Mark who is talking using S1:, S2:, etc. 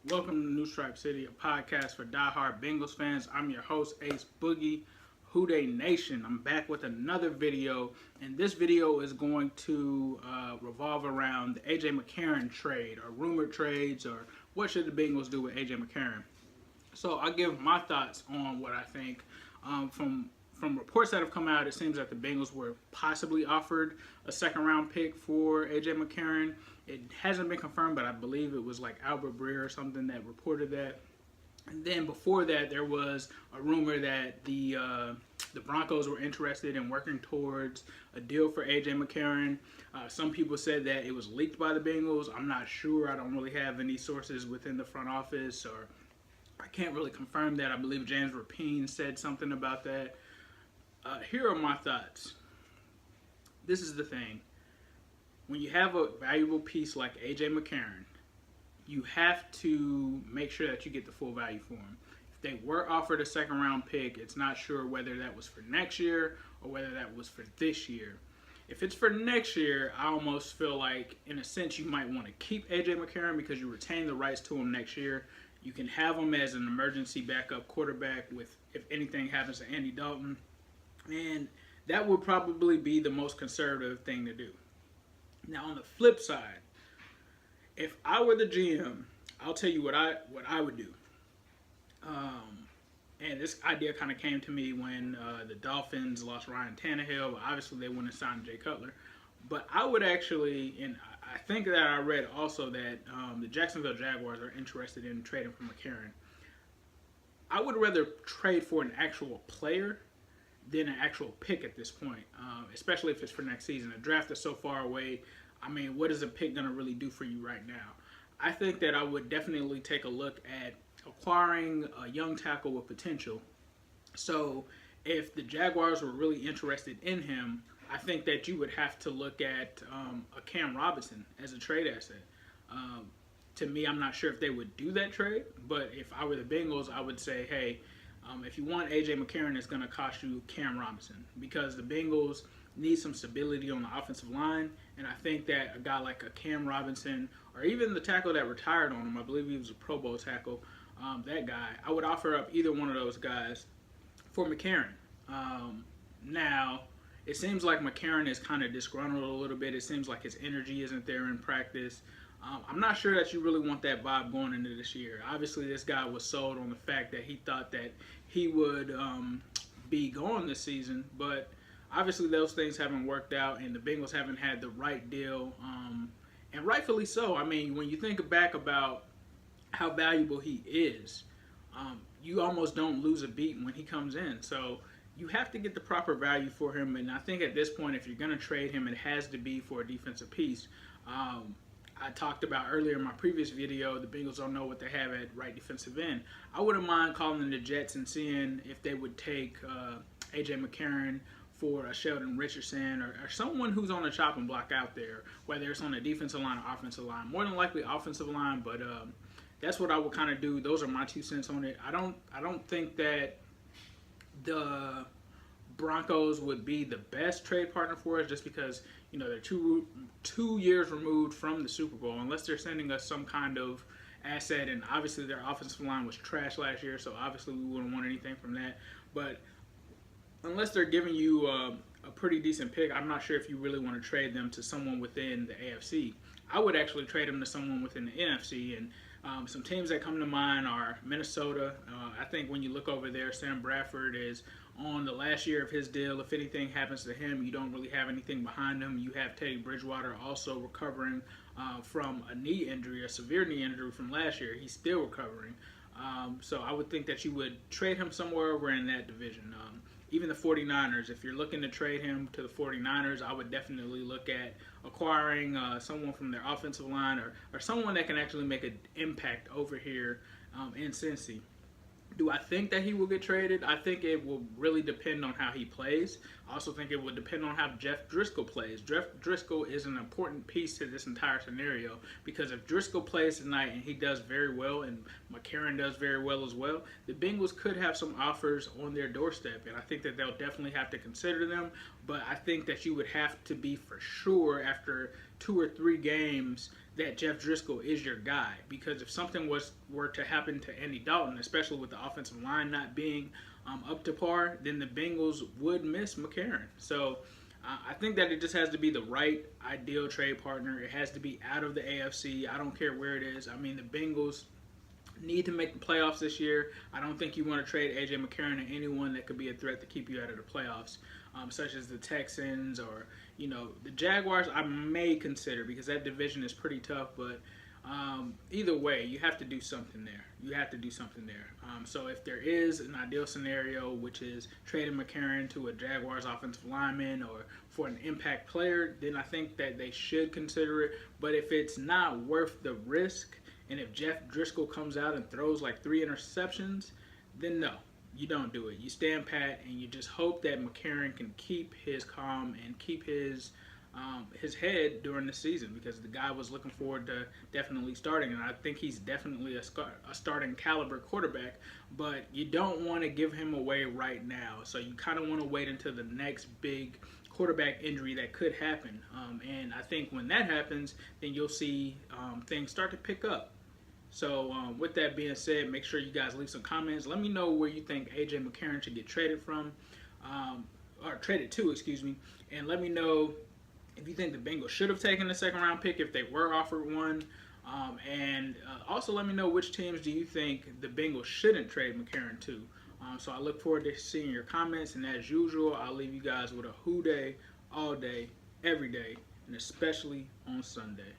S1: Welcome to New Stripe City, a podcast for diehard Bengals fans. I'm your host, Ace Boogie, Houday Nation. I'm back with another video, and this video is going to revolve around the AJ McCarron trade, or rumored trades, or what should the Bengals do with AJ McCarron. So I'll give my thoughts on what I think. From reports that have come out, it seems that the Bengals were possibly offered a second-round pick for AJ McCarron. It hasn't been confirmed, but I believe it was like Albert Breer or something that reported that. And then before that, there was a rumor that the Broncos were interested in working towards a deal for AJ McCarron. Some people said that it was leaked by the Bengals. I'm not sure. I don't really have any sources within the front office, or I can't really confirm that. I believe James Rapine said something about that. Here are my thoughts. This is the thing. When you have a valuable piece like AJ McCarron, you have to make sure that you get the full value for him. If they were offered a second round pick, it's not sure whether that was for next year or whether that was for this year. If it's for next year, I almost feel like, in a sense, you might want to keep AJ McCarron because you retain the rights to him next year. You can have him as an emergency backup quarterback if anything happens to Andy Dalton. And that would probably be the most conservative thing to do. Now, on the flip side, if I were the GM, I'll tell you what I would do. And this idea kind of came to me when the Dolphins lost Ryan Tannehill. Obviously, they wouldn't have signed Jay Cutler. But I would actually, and I think that I read also that the Jacksonville Jaguars are interested in trading for McCarron. I would rather trade for an actual player than an actual pick at this point, especially if it's for next season. The draft is so far away. I mean, what is a pick going to really do for you right now? I think that I would definitely take a look at acquiring a young tackle with potential. So if the Jaguars were really interested in him, I think that you would have to look at a Cam Robinson as a trade asset. To me, I'm not sure if they would do that trade, but if I were the Bengals, I would say, hey, if you want AJ McCarron, it's going to cost you Cam Robinson, because the Bengals need some stability on the offensive line, and I think that a guy like a Cam Robinson, or even the tackle that retired on him, I believe he was a Pro Bowl tackle, that guy, I would offer up either one of those guys for McCarron. Now, it seems like McCarron is kind of disgruntled a little bit. It seems like his energy isn't there in practice. I'm not sure that you really want that vibe going into this year. Obviously, this guy was sold on the fact that he thought that he would be gone this season, but obviously those things haven't worked out, and the Bengals haven't had the right deal, and rightfully so. I mean, when you think back about how valuable he is, you almost don't lose a beat when he comes in. So you have to get the proper value for him, and I think at this point, if you're going to trade him, it has to be for a defensive piece. I talked about earlier in my previous video, the Bengals don't know what they have at right defensive end. I wouldn't mind calling the Jets and seeing if they would take AJ McCarron for a Sheldon Richardson, or someone who's on the chopping block out there, whether it's on the defensive line or offensive line. More than likely offensive line, but that's what I would kind of do. Those are my 2 cents on it. I don't think that the Broncos would be the best trade partner for us, just because, you know, they're two years removed from the Super Bowl, unless they're sending us some kind of asset, and obviously their offensive line was trash last year, so obviously we wouldn't want anything from that. But unless they're giving you a pretty decent pick, I'm not sure if you really want to trade them to someone within the AFC. I would actually trade them to someone within the NFC, and some teams that come to mind are Minnesota. I think when you look over there, Sam Bradford is on the last year of his deal. If anything happens to him, you don't really have anything behind him. You have Teddy Bridgewater also recovering from a knee injury, a severe knee injury from last year. He's still recovering. So I would think that you would trade him somewhere over in that division. Even the 49ers, if you're looking to trade him to the 49ers, I would definitely look at acquiring someone from their offensive line, or someone that can actually make an impact over here in Cincy. Do I think that he will get traded? I think it will really depend on how he plays. I also think it will depend on how Jeff Driscoll plays. Jeff Driscoll is an important piece to this entire scenario, because if Driscoll plays tonight and he does very well, and McCarron does very well as well, the Bengals could have some offers on their doorstep, and I think that they'll definitely have to consider them. But I think that you would have to be for sure after 2 or 3 games that Jeff Driscoll is your guy. Because if something were to happen to Andy Dalton, especially with the offensive line not being up to par, then the Bengals would miss McCarron. So I think that it just has to be the right ideal trade partner. It has to be out of the AFC. I don't care where it is. I mean, the Bengals need to make the playoffs this year. I don't think you want to trade AJ McCarron to anyone that could be a threat to keep you out of the playoffs, such as the Texans or the Jaguars. I may consider, because that division is pretty tough. But either way, you have to do something there. So if there is an ideal scenario, which is trading McCarron to a Jaguars offensive lineman or for an impact player, then I think that they should consider it. But if it's not worth the risk, and if Jeff Driscoll comes out and throws like 3 interceptions, then no, you don't do it. You stand pat and you just hope that McCarron can keep his calm and keep his head during the season, because the guy was looking forward to definitely starting, and I think he's definitely a starting caliber quarterback. But you don't want to give him away right now, so you kind of want to wait until the next big quarterback injury that could happen. And I think when that happens, then you'll see things start to pick up. So with that being said, make sure you guys leave some comments. Let me know where you think AJ McCarron should get traded from, or traded to, excuse me. And let me know if you think the Bengals should have taken the second round pick if they were offered one. And also let me know which teams do you think the Bengals shouldn't trade McCarron to. So I look forward to seeing your comments. And as usual, I'll leave you guys with a who day, all day, every day, and especially on Sunday.